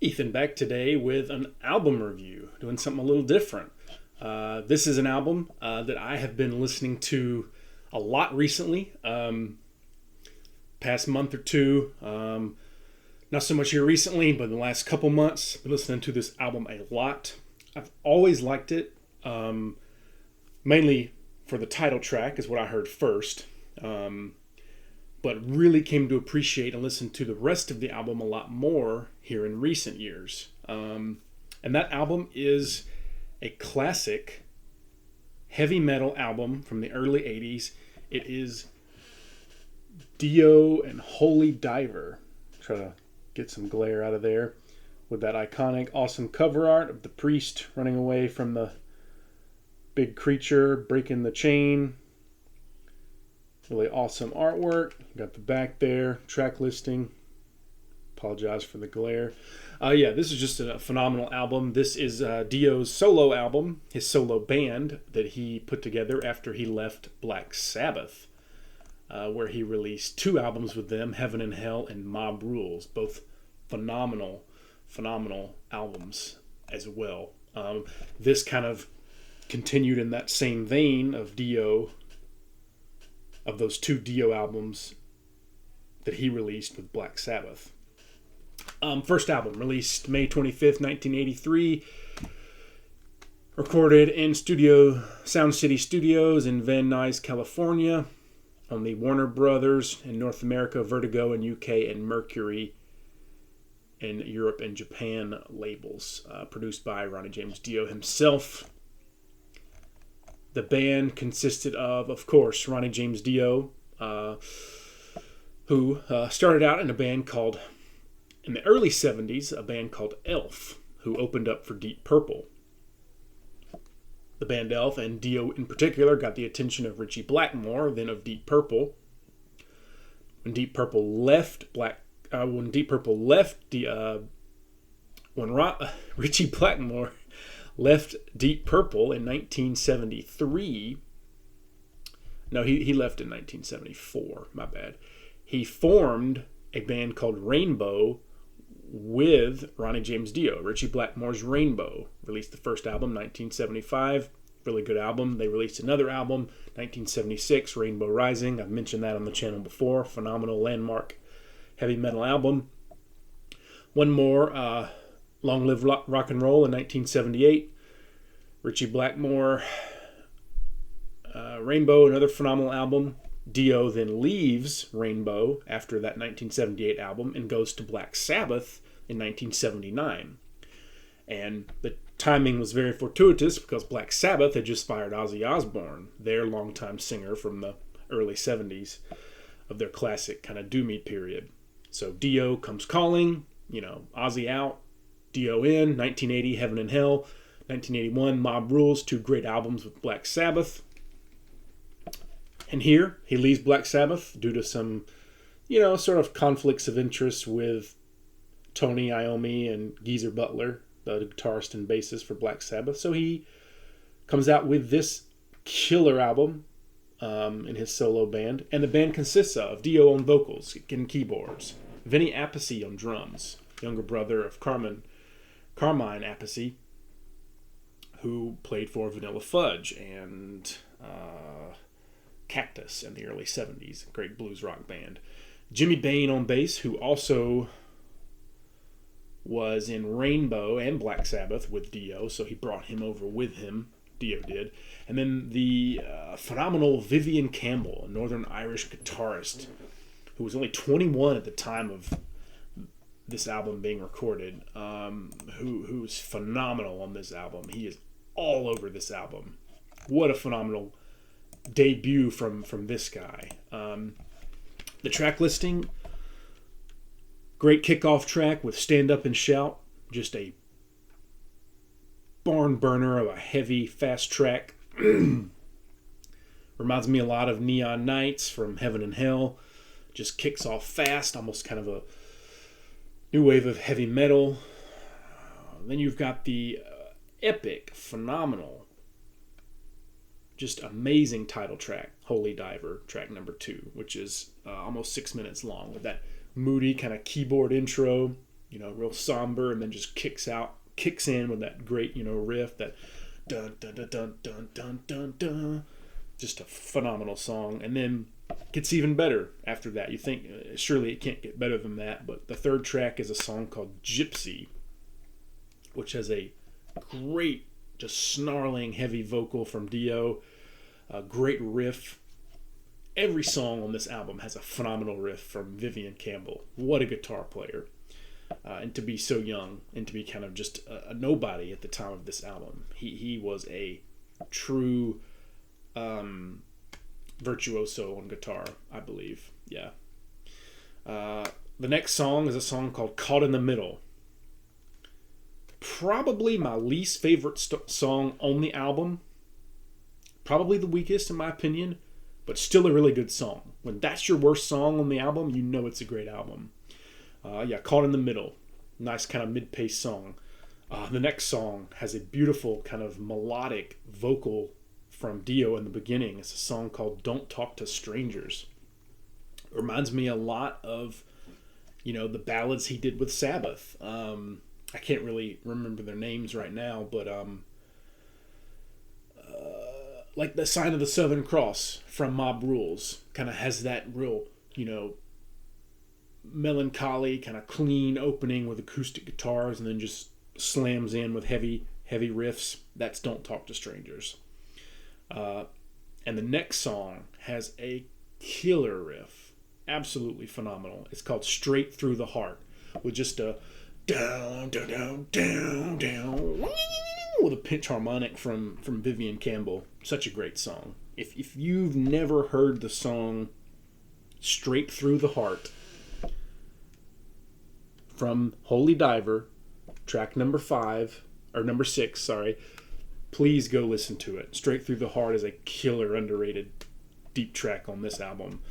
Ethan back today with an album review, doing something a little different. This is an album that I have been listening to a lot recently, past month or two. Not so much here recently, but in the last couple months, I've been listening to this album a lot. I've always liked it, mainly for the title track is what I heard first, but really came to appreciate and listen to the rest of the album a lot more here in recent years. And that album is a classic heavy metal album from the early 80s. It is Dio and Holy Diver. Try to get some glare out of there with that iconic, awesome cover art of the priest running away from the big creature, breaking the chain. Really awesome artwork. You got the back there, track listing. Apologize for the glare. This is just a phenomenal album. This is Dio's solo album, his solo band that he put together after he left Black Sabbath, where he released 2 albums with them, Heaven and Hell and Mob Rules, both phenomenal albums as well. This kind of continued in that same vein of Dio, of those 2 Dio albums that he released with Black Sabbath. First album, released May 25th, 1983. Recorded in Sound City Studios in Van Nuys, California. On the Warner Brothers in North America, Vertigo in UK, and Mercury in Europe and Japan labels. Produced by Ronnie James Dio himself. The band consisted of course, Ronnie James Dio, who started out in a band called, in the early 70s, a band called Elf, who opened up for Deep Purple. The band Elf, and Dio in particular, got the attention of Richie Blackmore, then of Deep Purple. When Richie Blackmore left Deep Purple in 1973. No, he left in 1974. My bad. He formed a band called Rainbow with Ronnie James Dio. Richie Blackmore's Rainbow released the first album, 1975. Really good album. They released another album, 1976, Rainbow Rising. I've mentioned that on the channel before. Phenomenal landmark heavy metal album. One more, Long Live Rock and Roll in 1978. Richie Blackmore, Rainbow, another phenomenal album. Dio then leaves Rainbow after that 1978 album and goes to Black Sabbath in 1979. And the timing was very fortuitous because Black Sabbath had just fired Ozzy Osbourne, their longtime singer from the early 70s of their classic kind of doomy period. So Dio comes calling, Ozzy out, Dio in, 1980, Heaven and Hell, 1981, Mob Rules, 2 great albums with Black Sabbath. And here, he leaves Black Sabbath due to some, sort of conflicts of interest with Tony Iommi and Geezer Butler, the guitarist and bassist for Black Sabbath. So he comes out with this killer album in his solo band. And the band consists of Dio on vocals and keyboards, Vinny Appice on drums, younger brother of Carmine Appice, who played for Vanilla Fudge and Cactus in the early 70s, great blues rock band. Jimmy Bain on bass, who also was in Rainbow and Black Sabbath with Dio, so he brought him over with him, Dio did. And then the phenomenal Vivian Campbell, a Northern Irish guitarist, who was only 21 at the time of this album being recorded, who's phenomenal on this album. He is all over this album. What a phenomenal debut from this guy. The track listing, great kickoff track with Stand Up and Shout, just a barn burner of a heavy fast track. Reminds me a lot of Neon Nights from Heaven and Hell. Just kicks off fast, almost kind of a new wave of heavy metal. Then you've got the epic, phenomenal, just amazing title track, Holy Diver, track number 2, which is almost 6 minutes long, with that moody kind of keyboard intro real somber, and then just kicks in with that great, riff, that dun dun dun dun dun dun dun dun. Just a phenomenal song, and then gets even better after that. You think surely it can't get better than that, but the third track is a song called Gypsy, which has a great, just snarling, heavy vocal from Dio, a great riff. Every song on this album has a phenomenal riff from Vivian Campbell. What a guitar player. And to be so young and to be kind of just a nobody at the time of this album. He was a true virtuoso on guitar, I believe. Yeah. The next song is a song called Caught in the Middle. Probably my least favorite song on the album. Probably the weakest in my opinion, but still a really good song. When that's your worst song on the album, you know it's a great album. Caught in the Middle. Nice kind of mid-paced song. The next song has a beautiful kind of melodic vocal from Dio in the beginning. It's a song called Don't Talk to Strangers. It reminds me a lot of, the ballads he did with Sabbath. I can't really remember their names right now, but like the Sign of the Southern Cross from Mob Rules kind of has that real, melancholy, kind of clean opening with acoustic guitars, and then just slams in with heavy riffs. That's Don't Talk to Strangers. And the next song has a killer riff. Absolutely phenomenal. It's called Straight Through the Heart, with just a down, down, down, down, down, with a pinch harmonic from Vivian Campbell. Such a great song. If you've never heard the song Straight Through the Heart from Holy Diver, track number 6, please go listen to it. Straight Through the Heart is a killer, underrated, deep track on this album.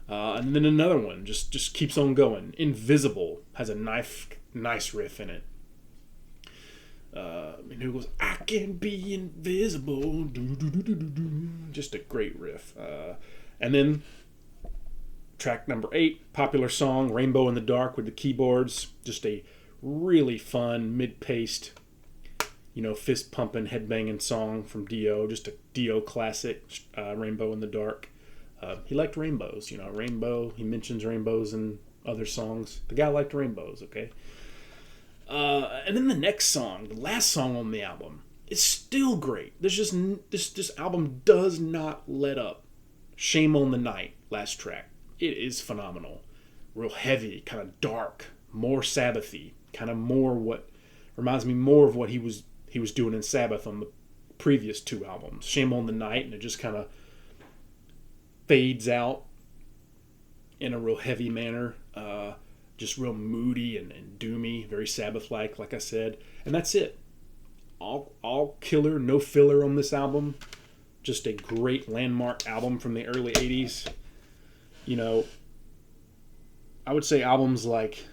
And then another one just keeps on going. Invisible has a nice riff in it. And it goes, I can be invisible. Just a great riff. And then track number 8, popular song, Rainbow in the Dark with the keyboards. Just a really fun, mid-paced, fist-pumping, head-banging song from Dio. Just a Dio classic, Rainbow in the Dark. He liked rainbows, rainbow. He mentions rainbows in other songs. The guy liked rainbows, okay? And then the next song, the last song on the album, is still great. There's just this album does not let up. Shame on the Night, last track. It is phenomenal. Real heavy, kind of dark, more Sabbathy, kind of more what reminds me more of what he was doing in Sabbath on the previous 2 albums. Shame on the Night, and it just kind of fades out in a real heavy manner. Just real moody and doomy, very Sabbath-like, like I said. And that's it. All killer, no filler on this album. Just a great landmark album from the early 80s. I would say albums like,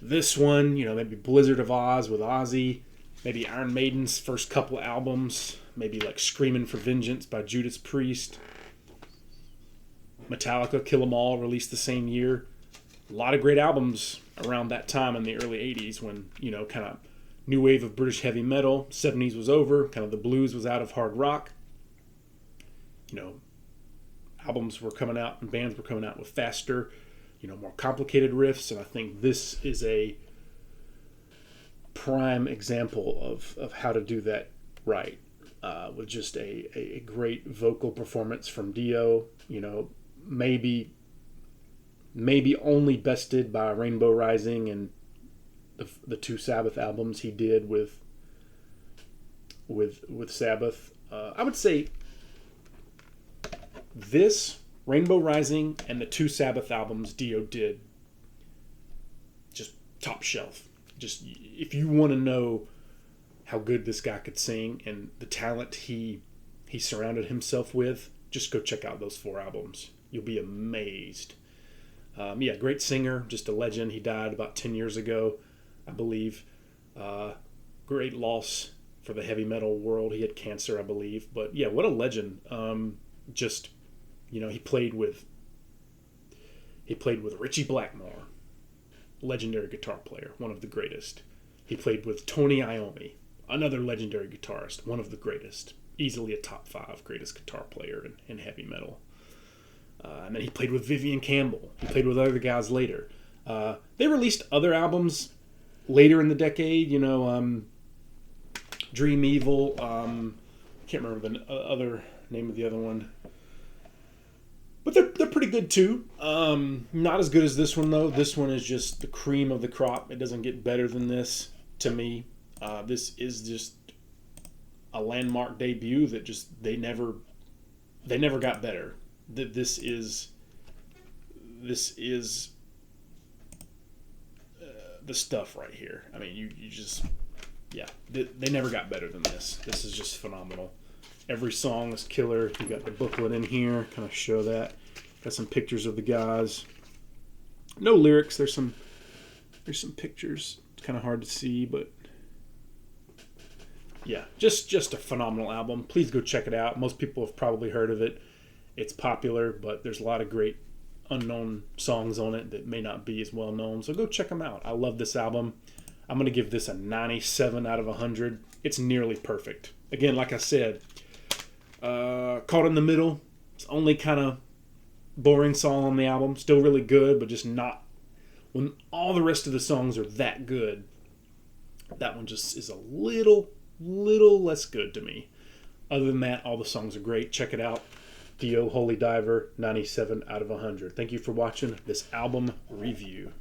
this one, maybe Blizzard of Oz with Ozzy, maybe Iron Maiden's first couple albums, maybe like Screamin' for Vengeance by Judas Priest, Metallica, Kill 'Em All, released the same year. A lot of great albums around that time in the early 80s when, kind of new wave of British heavy metal, 70s was over, kind of the blues was out of hard rock. Albums were coming out and bands were coming out with faster, more complicated riffs, and I think this is a prime example of how to do that right, with just a great vocal performance from Dio, maybe only bested by Rainbow Rising and the 2 Sabbath albums he did with Sabbath. I would say this, Rainbow Rising, and the 2 Sabbath albums Dio did, just top shelf. Just if you want to know how good this guy could sing and the talent he surrounded himself with, just go check out those 4 albums. You'll be amazed. Great singer, just a legend. He died about 10 years ago, I believe. Great loss for the heavy metal world. He had cancer, I believe. But yeah, what a legend. He played with Richie Blackmore. legendary guitar player, one of the greatest. He played with Tony Iommi, another legendary guitarist, one of the greatest. Easily a top 5 greatest guitar player in heavy metal. And then he played with Vivian Campbell. He played with other guys later. They released other albums later in the decade, Dream Evil. Can't remember the other name of the other one. But they're pretty good too. Not as good as this one though. This one is just the cream of the crop. It doesn't get better than this to me. This is just a landmark debut that just they never got better. This is the stuff right here. I mean, you just they never got better than this. This is just phenomenal. Every song is killer. You got the booklet in here, kind of show that. Got some pictures of the guys. No lyrics. There's some pictures. It's kind of hard to see, but yeah, just a phenomenal album. Please go check it out. Most people have probably heard of it. It's popular, but there's a lot of great unknown songs on it that may not be as well known. So go check them out. I love this album. I'm going to give this a 97 out of 100. It's nearly perfect. Again, like I said, Caught in the Middle. It's only kind of boring song on the album. Still really good, but just not when all the rest of the songs are that good. That one just is a little less good to me. Other than that, all the songs are great. Check it out. Dio Holy Diver, 97 out of 100. Thank you for watching this album review.